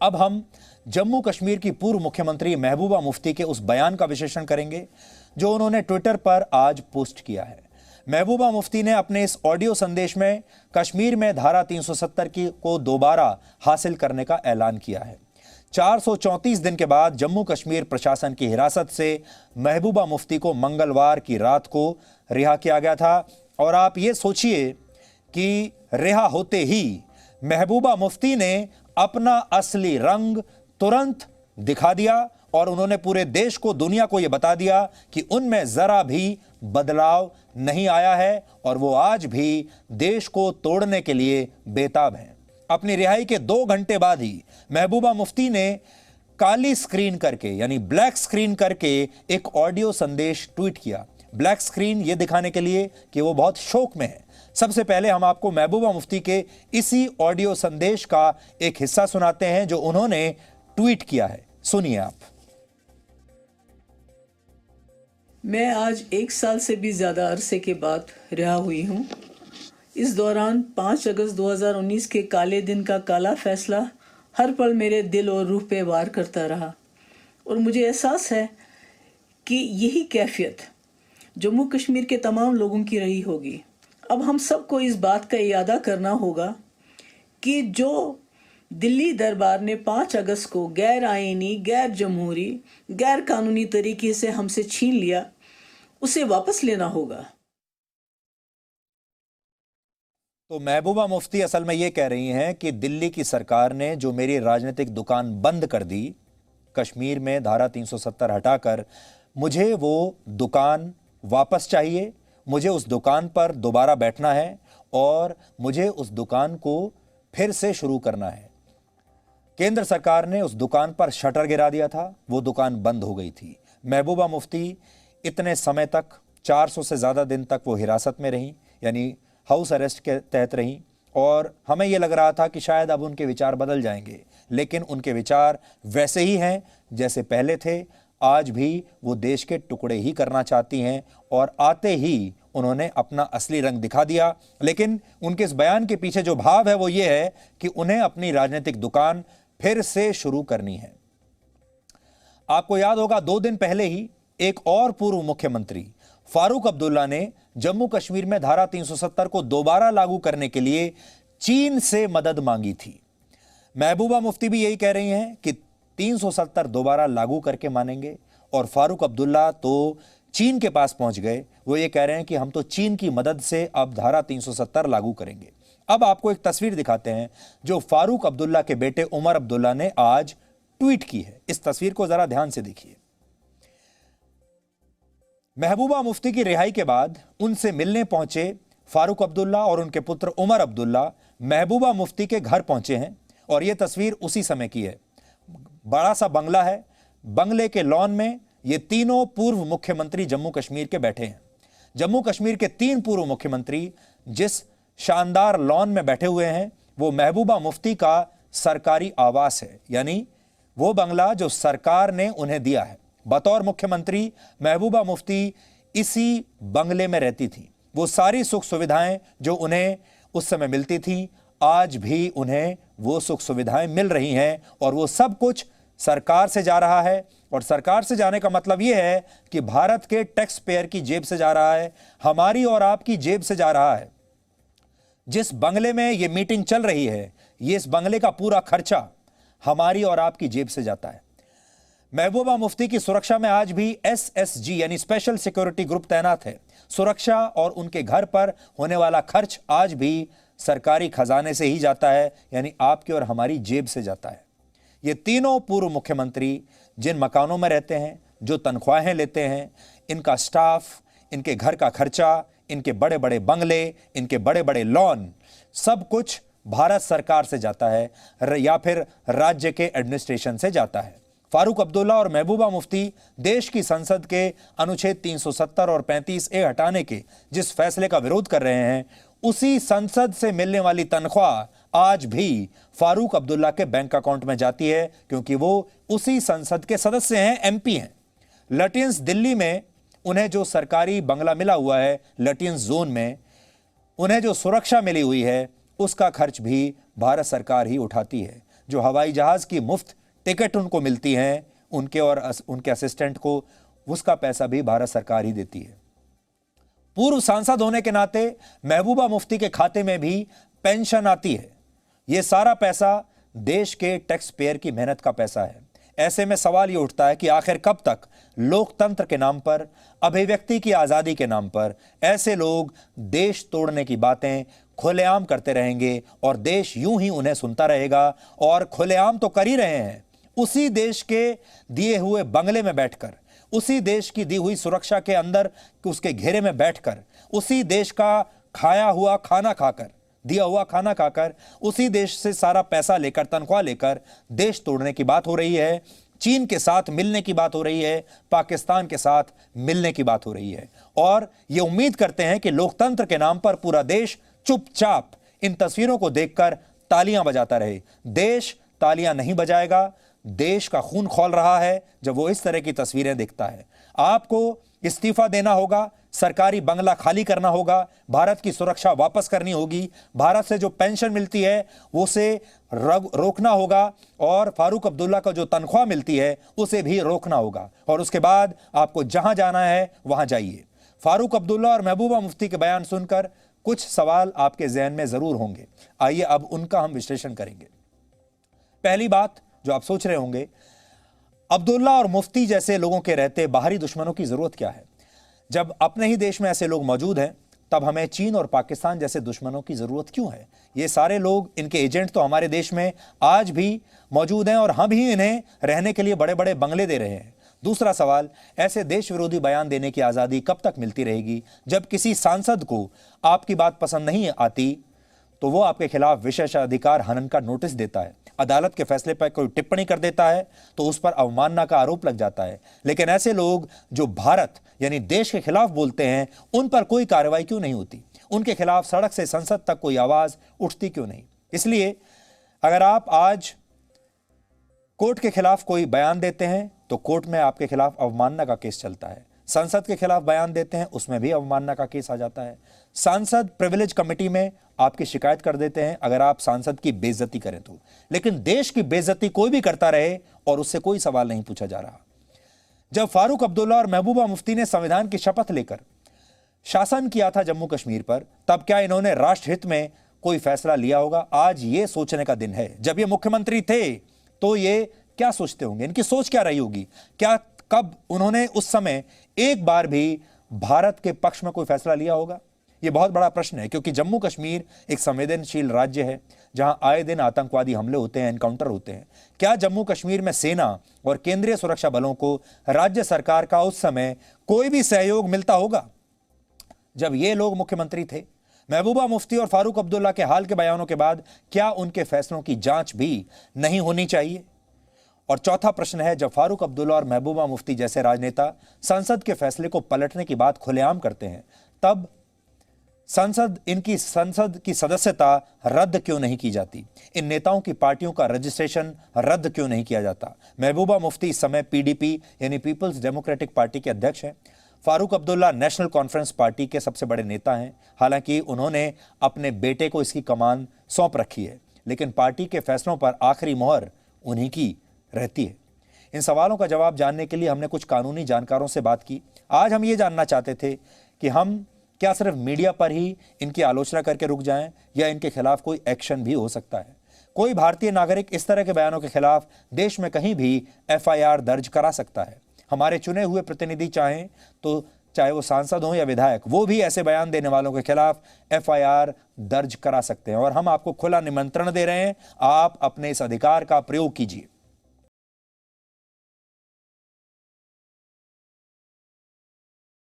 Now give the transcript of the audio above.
अब हम जम्मू कश्मीर की पूर्व मुख्यमंत्री महबूबा मुफ्ती के उस बयान का विश्लेषण करेंगे जो उन्होंने ट्विटर पर आज पोस्ट किया है। महबूबा मुफ्ती ने अपने इस ऑडियो संदेश में कश्मीर में धारा 370 को दोबारा हासिल करने का ऐलान किया है। 434 दिन के बाद जम्मू कश्मीर प्रशासन की हिरासत से महबूबा मुफ्ती को मंगलवार की रात को रिहा किया गया था और आप ये सोचिए कि रिहा होते ही महबूबा मुफ्ती ने अपना असली रंग तुरंत दिखा दिया और उन्होंने पूरे देश को, दुनिया को यह बता दिया कि उनमें जरा भी बदलाव नहीं आया है और वो आज भी देश को तोड़ने के लिए बेताब हैं। अपनी रिहाई के 2 घंटे बाद ही महबूबा मुफ्ती ने काली स्क्रीन करके यानी ब्लैक स्क्रीन करके एक ऑडियो संदेश ट्वीट किया। ब्लैक स्क्रीन ये दिखाने के लिए कि वो बहुत शोक में है। सबसे पहले हम आपको महबूबा मुफ्ती के इसी ऑडियो संदेश का एक हिस्सा सुनाते हैं जो उन्होंने ट्वीट किया है। सुनिए आप। मैं आज 1 साल से भी ज़्यादा अरसे के बाद रिहा हुई हूँ। इस दौरान 5 अगस्त 2019 के काले दिन का काला फैसला हर पल मेरे दिल और रूह पे वार करता रहा और मुझे एहसास है कि यही कैफियत जम्मू कश्मीर के तमाम लोगों की रही होगी। अब हम सबको इस बात का इरादा करना होगा कि जो दिल्ली दरबार ने 5 अगस्त को गैर आईनी, गैर जमहूरी, गैर कानूनी तरीके से हमसे छीन लिया, उसे वापस लेना होगा। तो महबूबा मुफ्ती असल में ये कह रही हैं कि दिल्ली की सरकार ने जो मेरी राजनीतिक दुकान बंद कर दी, कश्मीर में धारा 370 हटाकर, मुझे वो दुकान वापस चाहिए। मुझे उस दुकान पर दोबारा बैठना है और मुझे उस दुकान को फिर से शुरू करना है। केंद्र सरकार ने उस दुकान पर शटर गिरा दिया था, वो दुकान बंद हो गई थी। महबूबा मुफ्ती इतने समय तक, 400 से ज़्यादा दिन तक वो हिरासत में रहीं, यानी हाउस अरेस्ट के तहत रहीं और हमें ये लग रहा था कि शायद अब उनके विचार बदल जाएंगे, लेकिन उनके विचार वैसे ही हैं जैसे पहले थे। आज भी वो देश के टुकड़े ही करना चाहती हैं और आते ही उन्होंने अपना असली रंग दिखा दिया। लेकिन उनके इस बयान के पीछे जो भाव है वो ये है कि उन्हें अपनी राजनीतिक दुकान फिर से शुरू करनी है। आपको याद होगा 2 दिन पहले ही एक और पूर्व मुख्यमंत्री फारूक अब्दुल्ला ने जम्मू कश्मीर में धारा 370 को दोबारा लागू करने के लिए चीन से मदद मांगी थी। महबूबा मुफ्ती भी यही कह रही हैं कि 370 दोबारा लागू करके मानेंगे और फारूक अब्दुल्ला तो चीन के पास पहुंच गए। वो ये कह रहे हैं कि हम तो चीन की मदद से अब धारा 370 लागू करेंगे। अब आपको एक तस्वीर दिखाते हैं जो फारूक अब्दुल्ला के बेटे उमर अब्दुल्ला ने आज ट्वीट की है। इस तस्वीर को जरा ध्यान से देखिए। महबूबा मुफ्ती की रिहाई के बाद उनसे मिलने पहुंचे फारूक अब्दुल्ला और उनके पुत्र उमर अब्दुल्ला महबूबा मुफ्ती के घर पहुंचे हैं और यह तस्वीर उसी समय की है। बड़ा सा बंगला है, बंगले के लॉन में ये तीनों पूर्व मुख्यमंत्री जम्मू कश्मीर के बैठे हैं। जम्मू कश्मीर के 3 पूर्व मुख्यमंत्री जिस शानदार लॉन में बैठे हुए हैं वो महबूबा मुफ्ती का सरकारी आवास है, यानी वो बंगला जो सरकार ने उन्हें दिया है। बतौर मुख्यमंत्री महबूबा मुफ्ती इसी बंगले में रहती थी। वो सारी सुख सुविधाएं जो उन्हें उस समय मिलती थी, आज भी उन्हें वो सुख सुविधाएं मिल रही हैं और वो सब कुछ सरकार से जा रहा है। और सरकार से जाने का मतलब यह है कि भारत के टैक्स पेयर की जेब से जा रहा है, हमारी और आपकी जेब से जा रहा है। जिस बंगले में ये मीटिंग चल रही है, ये इस बंगले का पूरा खर्चा हमारी और आपकी जेब से जाता है। महबूबा मुफ्ती की सुरक्षा में आज भी SSG यानी स्पेशल सिक्योरिटी ग्रुप तैनात है। सुरक्षा और उनके घर पर होने वाला खर्च आज भी सरकारी खजाने से ही जाता है, यानी आपकी और हमारी जेब से जाता है। ये तीनों पूर्व मुख्यमंत्री जिन मकानों में रहते हैं, जो तनख्वाहें लेते हैं, इनका स्टाफ, इनके घर का खर्चा, इनके बड़े बड़े बंगले, इनके बड़े बड़े लॉन, सब कुछ भारत सरकार से जाता है या फिर राज्य के एडमिनिस्ट्रेशन से जाता है। फारूक अब्दुल्ला और महबूबा मुफ्ती देश की संसद के अनुच्छेद 370 और 35A हटाने के जिस फैसले का विरोध कर रहे हैं, उसी संसद से मिलने वाली तनख्वाह आज भी फारूक अब्दुल्ला के बैंक अकाउंट में जाती है, क्योंकि वो उसी संसद के सदस्य हैं, MP हैं। लटियंस दिल्ली में उन्हें जो सरकारी बंगला मिला हुआ है, लटियंस जोन में उन्हें जो सुरक्षा मिली हुई है, उसका खर्च भी भारत सरकार ही उठाती है। जो हवाई जहाज की मुफ्त टिकट उनको मिलती हैं, उनके और उनके असिस्टेंट को, उसका पैसा भी भारत सरकार ही देती है। पूर्व सांसद होने के नाते महबूबा मुफ्ती के खाते में भी पेंशन आती है। यह सारा पैसा देश के टैक्स पेयर की मेहनत का पैसा है। ऐसे में सवाल यह उठता है कि आखिर कब तक लोकतंत्र के नाम पर, अभिव्यक्ति की आजादी के नाम पर ऐसे लोग देश तोड़ने की बातें खुलेआम करते रहेंगे और देश यूं ही उन्हें सुनता रहेगा। और खुलेआम तो कर ही रहे हैं, उसी देश के दिए हुए बंगले में बैठकर, उसी देश की दी हुई सुरक्षा के अंदर उसके घेरे में बैठकर, उसी देश का खाया हुआ खाना खाकर, दिया हुआ खाना खाकर, उसी देश से सारा पैसा लेकर, तनख्वाह लेकर देश तोड़ने की बात हो रही है। चीन के साथ मिलने की बात हो रही है, पाकिस्तान के साथ मिलने की बात हो रही है। और ये उम्मीद करते हैं कि लोकतंत्र के नाम पर पूरा देश चुपचाप इन तस्वीरों को देखकर तालियां बजाता रहे। देश तालियां नहीं बजाएगा। देश का खून खौल रहा है जब वो इस तरह की तस्वीरें देखता है। आपको इस्तीफा देना होगा, सरकारी बंगला खाली करना होगा, भारत की सुरक्षा वापस करनी होगी, भारत से जो पेंशन मिलती है उसे रोकना होगा, और फारूक अब्दुल्ला को जो तनख्वाह मिलती है उसे भी रोकना होगा। और उसके बाद आपको जहां जाना है वहां जाइए। फारूक अब्दुल्ला और महबूबा मुफ्ती के बयान सुनकर कुछ सवाल आपके जहन में जरूर होंगे। आइए अब उनका हम विश्लेषण करेंगे। पहली बात जो आप सोच रहे होंगे, अब्दुल्ला और मुफ्ती जैसे लोगों के रहते बाहरी दुश्मनों की जरूरत क्या है? जब अपने ही देश में ऐसे लोग मौजूद हैं, तब हमें चीन और पाकिस्तान जैसे दुश्मनों की जरूरत क्यों है? ये सारे लोग, इनके एजेंट तो हमारे देश में आज भी मौजूद हैं और हम ही इन्हें रहने के लिए बड़े बड़े बंगले दे रहे हैं। दूसरा सवाल, ऐसे देश विरोधी बयान देने की आजादी कब तक मिलती रहेगी? जब किसी सांसद को आपकी बात पसंद नहीं आती तो वो आपके खिलाफ विशेषाधिकार हनन का नोटिस देता है, अदालत के फैसले पर कोई टिप्पणी कर देता है तो उस पर अवमानना का आरोप लग जाता है। लेकिन ऐसे लोग जो भारत यानी देश के खिलाफ बोलते हैं, उन पर कोई कार्रवाई क्यों नहीं होती? उनके खिलाफ सड़क से संसद तक कोई आवाज उठती क्यों नहीं? इसलिए अगर आप आज कोर्ट के खिलाफ कोई बयान देते हैं तो कोर्ट में आपके खिलाफ अवमानना का केस चलता है। संसद के खिलाफ बयान देते हैं, उसमें भी अवमानना का केस आ जाता है। सांसद प्रिविलेज कमेटी में आपकी शिकायत कर देते हैं अगर आप सांसद की बेइज्जती करें तो। लेकिन देश की बेइज्जती कोई भी करता रहे और उससे कोई सवाल नहीं पूछा जा रहा। जब फारूक अब्दुल्ला और महबूबा मुफ्ती ने संविधान की शपथ लेकर शासन किया था जम्मू कश्मीर पर, तब क्या इन्होंने राष्ट्रहित में कोई फैसला लिया होगा? आज ये सोचने का दिन है। जब ये मुख्यमंत्री थे तो ये क्या सोचते होंगे, इनकी सोच क्या रही होगी? क्या कब उन्होंने उस समय एक बार भी भारत के पक्ष में कोई फैसला लिया होगा? यह बहुत बड़ा प्रश्न है, क्योंकि जम्मू कश्मीर एक संवेदनशील राज्य है जहां आए दिन आतंकवादी हमले होते हैं, एनकाउंटर होते हैं। क्या जम्मू कश्मीर में सेना और केंद्रीय सुरक्षा बलों को राज्य सरकार का उस समय कोई भी सहयोग मिलता होगा जब ये लोग मुख्यमंत्री थे? महबूबा मुफ्ती और फारूक अब्दुल्ला के हाल के बयानों के बाद क्या उनके फैसलों की जांच भी नहीं होनी चाहिए? और चौथा प्रश्न है, जब फारूक अब्दुल्ला और महबूबा मुफ्ती जैसे राजनेता संसद के फैसले को पलटने की बात खुलेआम करते हैं, तब इनकी संसद की सदस्यता रद्द क्यों नहीं की जाती? इन नेताओं की पार्टियों का रजिस्ट्रेशन रद्द क्यों नहीं किया जाता? महबूबा मुफ्ती इस समय पीडीपी यानी पीपल्स डेमोक्रेटिक पार्टी के अध्यक्ष हैं। Farooq Abdullah national conference party के सबसे बड़े नेता हैं। हालांकि उन्होंने अपने बेटे को इसकी कमान सौंप रखी है, लेकिन पार्टी के फैसलों पर आखिरी मोहर उन्हीं की रहती है। इन सवालों का जवाब जानने के लिए हमने कुछ कानूनी जानकारों से बात की। आज हम ये जानना चाहते थे कि हम क्या सिर्फ मीडिया पर ही इनकी आलोचना करके रुक जाएं या इनके खिलाफ कोई एक्शन भी हो सकता है? कोई भारतीय नागरिक इस तरह के बयानों के खिलाफ देश में कहीं भी एफआईआर दर्ज करा सकता है। हमारे चुने हुए प्रतिनिधि चाहें तो, चाहे वो सांसद हो या विधायक, वो भी ऐसे बयान देने वालों के खिलाफ एफआईआर दर्ज करा सकते हैं। और हम आपको खुला निमंत्रण दे रहे हैं, आप अपने इस अधिकार का प्रयोग कीजिए।